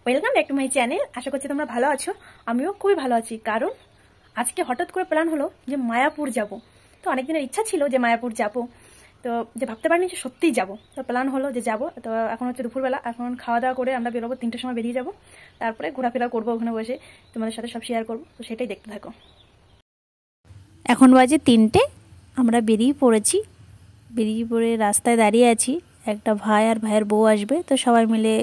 Welcome back to my channel. আশা করছি তোমরা ভালো আছো। আমিও খুবই ভালো আছি, কারণ আজকে হঠাৎ করে প্ল্যান হলো যে মায়াপুর যাব। তো অনেক দিনের ইচ্ছা ছিল যে মায়াপুর যাব, তো যে ভাবতে পারিনি যে সত্যিই যাব। তো প্ল্যান হলো যে যাব। তো এখন হচ্ছে দুপুরবেলা, এখন খাওয়া দাওয়া করে আমরা বেরোবো, 3টের সময় বেরিয়ে যাব। তারপরে ঘোরাফেরা করবো, ওখানে বসে তোমাদের সাথে সব শেয়ার করবো। তো সেটাই দেখতে থাকো। এখন বাজে 3টে, আমরা বেরিয়ে পড়েছি। বেরিয়ে পড়ে রাস্তায় দাঁড়িয়ে আছি, একটা ভাই আর ভাইয়ের বউ আসবে, তো সবাই মিলে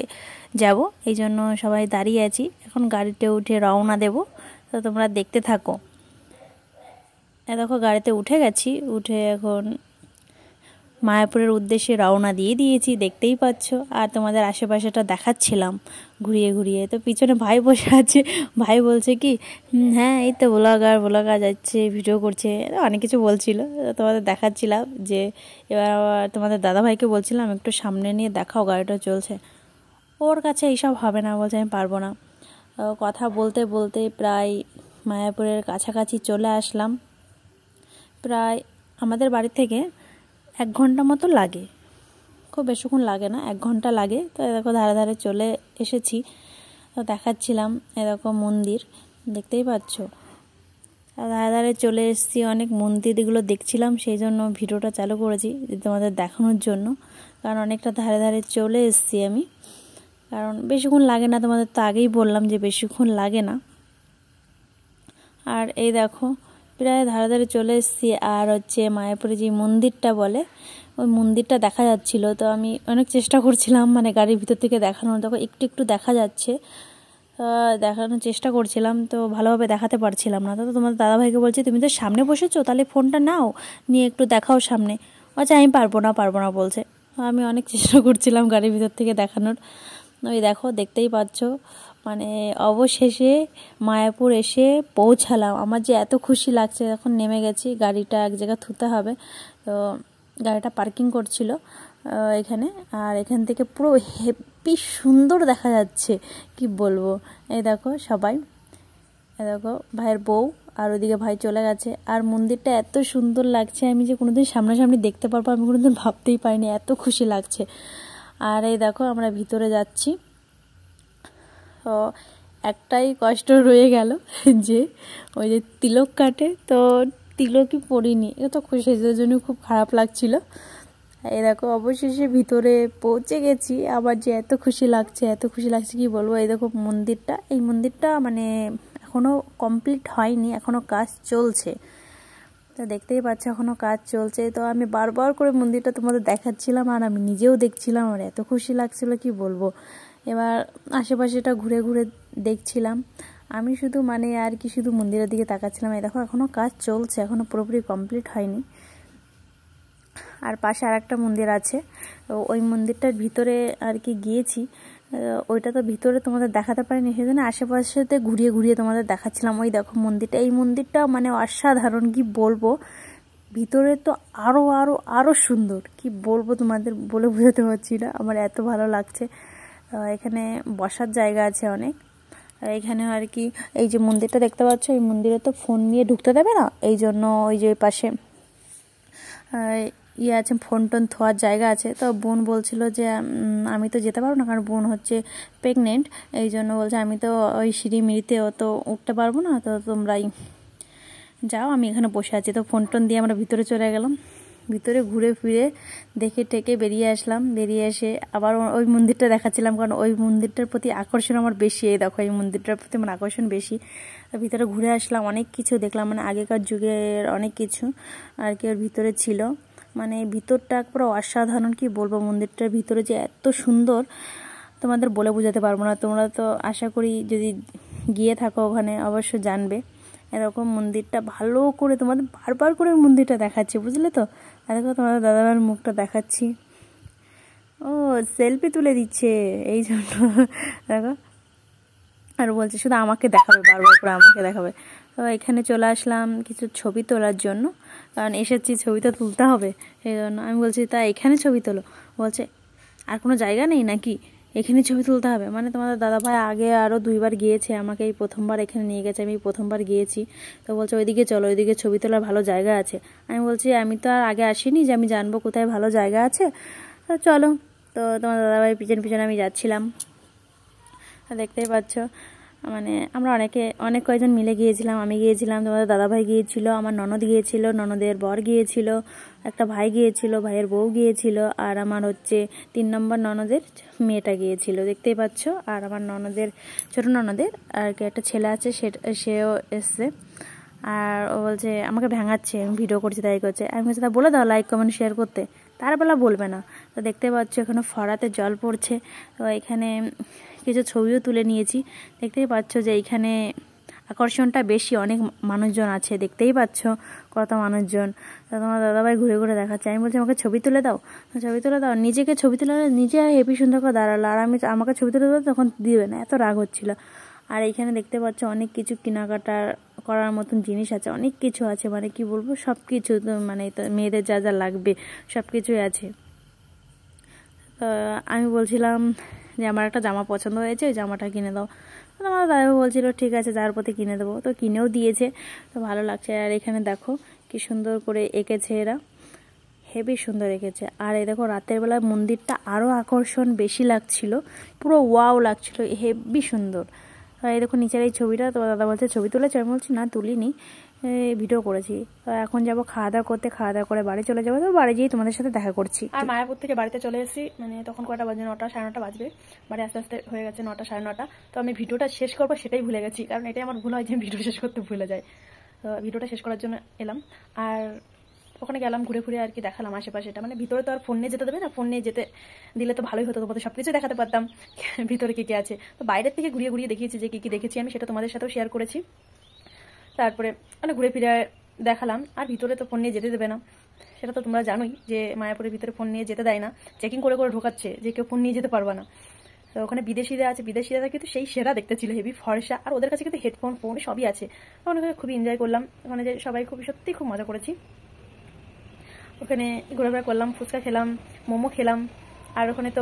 যাব, এই জন্য সবাই দাঁড়িয়ে আছি। এখন গাড়িতে উঠে রওনা দেব, তো তোমরা দেখতে থাকো। দেখো গাড়িতে উঠে গেছি, উঠে এখন মায়াপুরের উদ্দেশ্যে রওনা দিয়ে দিয়েছি, দেখতেই পাচ্ছ। আর তোমাদের আশেপাশেটা দেখাচ্ছিলাম ঘুরিয়ে ঘুরিয়ে। তো পিছনে ভাই বসে আছে, ভাই বলছে কি হ্যাঁ এই তো ব্লগার যাচ্ছে, ভিডিও করছে, অনেক কিছু বলছিল। তোমাদের দেখাচ্ছিলাম যে এবার আবার তোমাদের দাদাভাইকে বলছিলাম একটু সামনে নিয়ে দেখাও, গাড়িটা চলছে। ওর কাছে এইসব হবে না, বলছে আমি পারবো না। কথা বলতে বলতে প্রায় মায়াপুরের কাছাকাছি চলে আসলাম। প্রায় আমাদের বাড়ি থেকে 1 ঘন্টা মতো লাগে, খুব বেশিক্ষণ লাগে না, 1 ঘন্টা লাগে। তো এরকম ধারে ধারে চলে এসেছি। তো দেখাচ্ছিলাম এরকম মন্দির, দেখতেই পাচ্ছ। ধারে ধারে চলে এসেছি, অনেক মন্দিরগুলো দেখছিলাম, সেই জন্য ভিডিওটা চালু করেছি তোমাদের দেখানোর জন্য। কারণ অনেকটা ধারে ধারে চলে এসেছি আমি, কারণ বেশিক্ষণ লাগে না, তোমাদের তো আগেই বললাম যে বেশিক্ষণ লাগে না। আর এই দেখো প্রায় ধারে ধারে চলে এসেছি। আর হচ্ছে মায়াপুরে যে মন্দিরটা বলে, ওই মন্দিরটা দেখা যাচ্ছিল। তো আমি অনেক চেষ্টা করছিলাম মানে গাড়ির ভিতর থেকে দেখানোর, দেখো একটু একটু দেখা যাচ্ছে, দেখানোর চেষ্টা করছিলাম, তো ভালোভাবে দেখাতে পারছিলাম না। তো তোমার দাদাভাইকে বলছি তুমি তো সামনে বসেছো, তাহলে ফোনটা নাও, নিয়ে একটু দেখাও সামনে। আচ্ছা আমি পারবো না বলছে। আমি অনেক চেষ্টা করছিলাম গাড়ির ভিতর থেকে দেখানোর। ওই দেখো দেখতেই পাচ্ছ, মানে অবশেষে মায়াপুর এসে পৌঁছালাম। আমার যে এত খুশি লাগছে, এখন নেমে গেছি, গাড়িটা এক জায়গায় থুতে হবে। তো গাড়িটা পার্কিং করছিল এখানে, আর এখান থেকে পুরো হেব্বি সুন্দর দেখা যাচ্ছে, কি বলবো। এই দেখো সবাই, এই দেখো ভাইয়ের বউ, আর ওদিকে ভাই চলে গেছে। আর মন্দিরটা এত সুন্দর লাগছে, আমি যে কোনোদিন সামনাসামনি দেখতে পারবো আমি কোনোদিন ভাবতেই পারিনি, এত খুশি লাগছে। আর এই দেখো আমরা ভিতরে যাচ্ছি। তো একটাই কষ্ট রয়ে গেল যে ওই যে তিলক কাটে, তো তিলকই পড়িনি, এটা তো সেটার জন্য খুব খারাপ লাগছিল। এই দেখো অবশেষে ভিতরে পৌঁছে গেছি। আবার যে এত খুশি লাগছে কি বলবো। এই দেখো মন্দিরটা, এই মন্দিরটা মানে এখনও কমপ্লিট হয়নি, এখনও কাজ চলছে। তো দেখতেই পাচ্ছ এখনও কাজ চলছে। তো আমি বারবার করে মন্দিরটা তোমাদের দেখাচ্ছিলাম, আর আমি নিজেও দেখছিলাম, আর এত খুশি লাগছিল কি বলবো। এবার আশেপাশেটা ঘুরে ঘুরে দেখছিলাম আমি, শুধু মানে আর কি, শুধু মন্দিরের দিকে তাকাচ্ছিলাম। এই দেখো এখনও কাজ চলছে, এখনও পুরোপুরি কমপ্লিট হয়নি। আর পাশে আর একটা মন্দির আছে, তো ওই মন্দিরটার ভিতরে আর কি গিয়েছি। ওইটা তো ভিতরে তোমাদের দেখাতে পারিনি, সেজন্য আশেপাশেতে ঘুরিয়ে ঘুরিয়ে তোমাদের দেখাচ্ছিলাম। ওই দেখো মন্দিরটা, এই মন্দিরটা মানে অসাধারণ, কি বলবো। ভিতরে তো আরও আরও আরও সুন্দর, কি বলবো তোমাদের বলে বোঝাতে পারছি না, আমার এত ভালো লাগছে। এখানে বসার জায়গা আছে অনেক। আর এখানে আর কি এই যে মন্দিরটা দেখতে পাচ্ছ, এই মন্দিরে তো ফোন নিয়ে ঢুকতে দেবে না, এই জন্য ওই যে পাশে ইয়ে আছে, ফোন টোন থোয়ার জায়গা আছে। তো বোন বলছিল যে আমি তো যেতে পারবো না, কারণ বোন হচ্ছে প্রেগনেন্ট, এই জন্য বলছে আমি তো ওই সিঁড়ি মিড়িতে অত উঠতে পারবো না, তো তোমরাই যাও, আমি এখানে বসে আছি। তো ফোন টোন দিয়ে আমরা ভিতরে চলে গেলাম, ভিতরে ঘুরে ফিরে দেখে টেকে বেরিয়ে আসলাম। বেরিয়ে এসে আবার ওই মন্দিরটা দেখাচ্ছিলাম, কারণ ওই মন্দিরটার প্রতি আকর্ষণ আমার বেশি। এই দেখো এই মন্দিরটার প্রতি আমার আকর্ষণ বেশি। ভিতরে ঘুরে আসলাম, অনেক কিছু দেখলাম, মানে আগেকার যুগের অনেক কিছু আর কি ওর ভিতরে ছিল। মানে ভিতরটা পুরো অসাধারণ, কি বলবো। মন্দিরটার ভিতরে যে এত সুন্দর তোমাদের বলে বোঝাতে পারবো না। তোমরা তো আশা করি যদি গিয়ে থাকো ওখানে অবশ্য জানবে। এরকম মন্দিরটা ভালো করে তোমাদের বারবার করে মন্দিরটা দেখাচ্ছি, বুঝলে তো। আর দেখো তোমাদের দাদাভাইয়ের মুখটা দেখাচ্ছি, ও সেলফি তুলে দিচ্ছে এই জন্য দেখো। আর বলছে শুধু আমাকে দেখাবে, বারবার করে আমাকে দেখাবে। তো এখানে চলে আসলাম কিছু ছবি তোলার জন্য, কারণ এসেছি ছবি তো তুলতে হবে, সেই জন্য আমি বলছি তা এখানে ছবি তোলো। বলছে আর কোনো জায়গা নেই নাকি, এখানে ছবি তুলতে হবে। মানে তোমাদের দাদাভাই আগে আরও 2বার গিয়েছে, আমাকে এই প্রথমবার এখানে নিয়ে গেছে, আমি প্রথমবার গিয়েছি। তো বলছে ওইদিকে চলো, ওইদিকে ছবি তোলার ভালো জায়গা আছে। আমি বলছি আমি তো আর আগে আসিনি যে আমি জানবো কোথায় ভালো জায়গা আছে, তো চলো। তো তোমার দাদাভাই পিছনে পিছনে আমি যাচ্ছিলাম। দেখতেই পাচ্ছ মানে আমরা অনেক কয়েকজন মিলে গিয়েছিলাম। আমি গিয়েছিলাম, তোমাদের দাদাভাই গিয়েছিল, আমার ননদ গিয়েছিল, ননদের বর গিয়েছিল, একটা ভাই গিয়েছিল, ভাইয়ের বউ গিয়েছিল, আর আমার হচ্ছে 3 নম্বর ননদের মেয়েটা গিয়েছিল, দেখতেই পাচ্ছ। আর আমার ননদের ছোট ননদের আর কি একটা ছেলে আছে, সেও এসছে। আর ও বলছে আমাকে ভেঙাচ্ছে, আমি ভিডিও করছি তাই করছে। আমি বলছি তা বলে দাও লাইক কমেন্ট শেয়ার করতে, তার বেলা বলবে না। তো দেখতে পাচ্ছ এখানে ফরাতে জল পড়ছে। তো এখানে কিছু ছবিও তুলে নিয়েছি। দেখতেই পাচ্ছ যে এইখানে আকর্ষণটা বেশি, অনেক মানুষজন আছে, দেখতেই পাচ্ছ কত মানুষজন। তো তোমার দাদাভাই ঘুরে ঘুরে দেখাচ্ছে। আমি বলছি আমাকে ছবি তুলে দাও, ছবি তুলে দাও। নিজেকে ছবি তুলে নিজে হেভি সুন্দর করে দাঁড়ালো, আর আমাকে ছবি তুলে দাও তখন দিবে না, এত রাগ হচ্ছিল। আর এইখানে দেখতে পাচ্ছ অনেক কিছু কেনাকাটার করার মতন জিনিস আছে, অনেক কিছু আছে, মানে কি বলবো, সব কিছু মানে মেয়েদের যা যা লাগবে সব কিছুই আছে। তো আমি বলছিলাম যে আমার একটা জামা পছন্দ হয়েছে, ওই জামাটা কিনে দাও। তো আমার দাদা বলছিল ঠিক আছে যার প্রতি কিনে দেবো, তো কিনেও দিয়েছে। তো ভালো লাগছে। আর এখানে দেখো কি সুন্দর করে এঁকেছে এরা, হেভি সুন্দর এঁকেছে। আর এই দেখো রাতের বেলা মন্দিরটা আরও আকর্ষণ বেশি লাগছিল, পুরো ওয়াও লাগছিল, হেভি সুন্দর। এই দেখো নিচের এই ছবিটা, তো দাদা বলছে ছবি তুলেছে, আমি বলছি না তুলিনি, ভিডিও করেছি। তো এখন যাবো খাওয়া দাওয়া করতে, খাওয়া দাওয়া করে বাড়ি চলে যাবো। তো বাড়ি গিয়ে তোমাদের সাথে দেখা করছি। আর মায়াপুর থেকে বাড়িতে চলে এসেছি, মানে তখন কটা বাজে, 9টা 9:30 বাজবে, বাড়ি আস্তে আস্তে হয়ে গেছে 9টা 9:30। তো আমি ভিডিওটা শেষ করবো সেটাই ভুলে গেছি, কারণ এটাই আমার ভুল হয় যে আমি ভিডিও শেষ করতে ভুলে যাই। তো ভিডিওটা শেষ করার জন্য এলাম। আর ওখানে গেলাম, ঘুরে ঘুরে আর কি দেখালাম আশেপাশেটা, মানে ভিতরে তো আর ফোন নিয়ে যেতে দেবে না, ফোন নিয়ে যেতে দিলে তো ভালোই হতো, তোমাদের সব কিছু দেখাতে পারতাম ভিতরে কী কী আছে। তো বাইরের থেকে ঘুরিয়ে ঘুরিয়ে দেখিয়েছি যে কী কী দেখেছি আমি, সেটা তোমাদের সাথেও শেয়ার করেছি। তারপরে মানে ঘুরে ফিরে দেখালাম। আর ভিতরে তো ফোন নিয়ে যেতে দেবে না, সেটা তো তোমরা জানোই যে মায়াপুরের ভিতরে ফোন নিয়ে যেতে দেয় না, চেকিং করে করে ঢোকাচ্ছে যে কেউ ফোন নিয়ে যেতে পারবে না। তো ওখানে বিদেশিরা আছে, বিদেশিরা কিন্তু সেই সেরা দেখতে ছিল, হেভি ফর্সা, আর ওদের কাছে কিন্তু হেডফোন ফোন সবই আছে। ওখানে খুবই এনজয় করলাম, ওখানে যে সবাই খুবই সত্যিই খুব মজা করেছি। ওখানে ঘোরাফেরা করলাম, ফুচকা খেলাম, মোমো খেলাম। আর ওখানে তো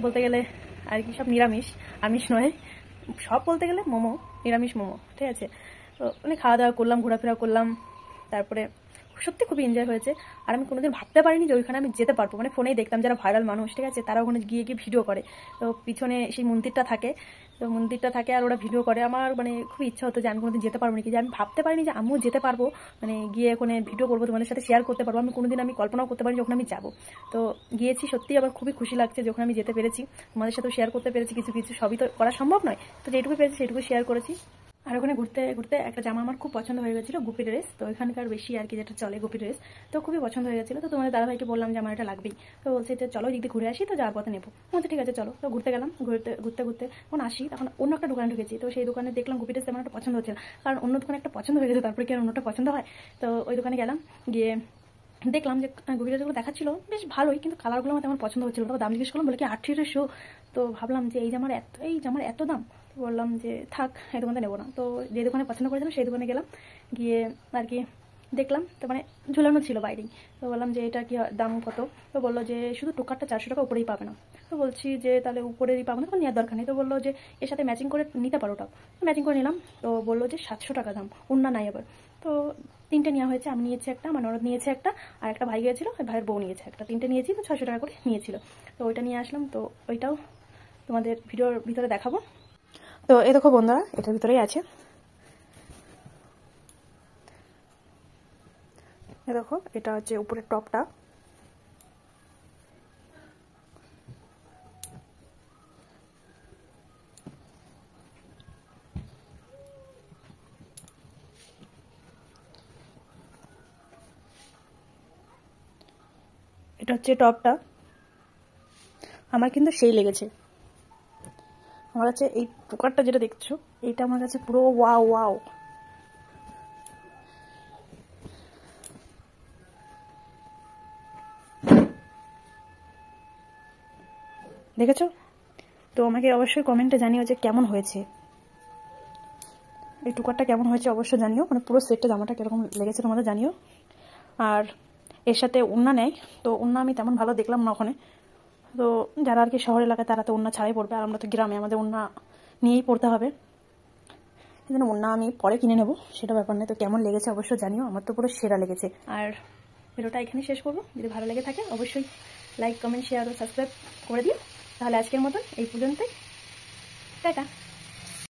বলতে গেলে আর কি সব নিরামিষ, আমিষ নয়, সব বলতে গেলে মোমো, নিরামিষ মোমো, ঠিক আছে। তো মানে খাওয়া দাওয়া করলাম, ঘোরাফেরা করলাম, তারপরে সত্যি খুবই এনজয় হয়েছে। আর আমি কোনোদিন ভাবতে পারিনি যে ওইখানে আমি যেতে পারবো, মানে ফোনেই দেখতাম যারা ভাইরাল মানুষ, ঠিক আছে, তারা ওখানে গিয়ে গিয়ে ভিডিও করে। তো পিছনে সেই মন্দিরটা থাকে, তো মন্দিরটা থাকে আর ওরা ভিডিও করে। আমার মানে খুব ইচ্ছা হতো যে আমি কোনোদিন যেতে পারবো নাকি, যে আমি ভাবতে পারিনি যে আমিও যেতে পারবো, মানে গিয়ে ওখানে ভিডিও করবো, তোমাদের সাথে শেয়ার করতে পারবো। আমি কোনোদিন আমি কল্পনাও করতে পারিনি যখন আমি যাবো। তো গিয়েছি, সত্যিই আমার খুবই খুশি লাগছে যখন আমি যেতে পেরেছি, তোমাদের সাথেও শেয়ার করতে পেরেছি কিছু কিছু, সবই তো করা সম্ভব নয়, তো যেটুকু পেরেছি সেটুকু শেয়ার করেছি। আর ওখানে ঘুরতে ঘুরতে একটা জামা আমার খুব পছন্দ হয়ে গেছিলো, গুপি ড্রেস, তো এখানকার বেশি আর কি যেটা চলে গুপি ড্রেস, তো খুবই পছন্দ হয়ে গেছিলো। তো তোমাদের দাদাভাইকে বললাম যে আমার এটা লাগবেই, তো বলছে যে চলো যদি ঘুরে আসি, তো যাওয়ার পথে নেবো। বলছে ঠিক আছে চলো। তো ঘুরতে গেলাম, ঘুরতে ঘুরতে যখন আসি তখন অন্য একটা দোকানে ঢুকেছি। তো সেই দোকানে দেখলাম গুপি ড্রেস আমার একটা পছন্দ হচ্ছে না, কারণ অন্য দোকানে একটা পছন্দ হয়ে গেছে তারপরে কি আর অন্যটা পছন্দ হয়। তো ওই দোকানে গেলাম, গিয়ে দেখলাম যে গুপি ড্রেসগুলো দেখাচ্ছিল বেশ ভালোই, কিন্তু কালারগুলো আমার তেমন পছন্দ হচ্ছিল। তো দাম জিজ্ঞেস করলাম, বলে কি 800। তো ভাবলাম যে এই জামার এত দাম, তো বললাম যে থাক, এই দোকানটা নেবো না। তো যে দোকানে পছন্দ করেছিলাম সেই দোকানে গেলাম, গিয়ে আর কি দেখলাম, তো মানে ঝুলানো ছিল বাইরেই। তো বললাম যে এটা কি দাম কত, তো বললো যে শুধু টোকারটা 400 টাকা, উপরেই পাবে না। তো বলছি যে তাহলে উপরেরই পাবো না, তো নেওয়ার দরকার নেই। তো বললো যে এর সাথে ম্যাচিং করে নিতে পারো, ওটাও ম্যাচিং করে নিলাম। তো বললো যে 700 টাকা দাম, ওন্না নাই আবার। তো 3টে নেওয়া হয়েছে, আমি নিয়েছি একটা, আমার ননদ নিয়েছে একটা, আর একটা ভাই গিয়েছিল, ভাইয়ের বউ নিয়েছে একটা, 3টে নিয়েছি, তো 600 টাকা করে নিয়েছিল। তো ওইটা নিয়ে আসলাম, তো ওইটাও তোমাদের ভিডিওর ভিতরে দেখাবো। তো এই দেখো বন্ধুরা, এটার ভিতরেই আছে, এই দেখো, এটা হচ্ছে উপরের টপটা। এটা হচ্ছে টপটা, আমার কিন্তু সেই লেগেছে। আমার কাছে এই পোকারটা যেটা দেখছো, এইটা আমার কাছে পুরো ওয়াও ওয়াও। দেখেছো? তো আমাকে অবশ্যই কমেন্টে জানিও যে কেমন হয়েছে, এই টুকারটা কেমন হয়েছে অবশ্যই জানিও, মানে পুরো সেটটা জামাটা কিরকম লেগেছে তোমাদের জানিও। আর এর সাথে ওড়না নেয়, তো ওড়না আমি তেমন ভালো দেখলাম না ওখানে। তো যারা আর কি শহর এলাকায় তারা তো ওড়না ছাড়াই পড়বে, আর আমরা তো গ্রামে, আমাদের ওড়না নিয়েই পড়তে হবে। এই জন্য ওড়না আমি পরে কিনে নেবো, সেটা ব্যাপার নেই। তো কেমন লেগেছে অবশ্যই জানিও, আমার তো পুরো সেরা লেগেছে। আর ভিডিওটা এখানে শেষ করবো, যদি ভালো লেগে থাকে অবশ্যই লাইক কমেন্ট শেয়ার ও সাবস্ক্রাইব করে দিও। তাহলে আজকের মতন এই পর্যন্তই। টাটা।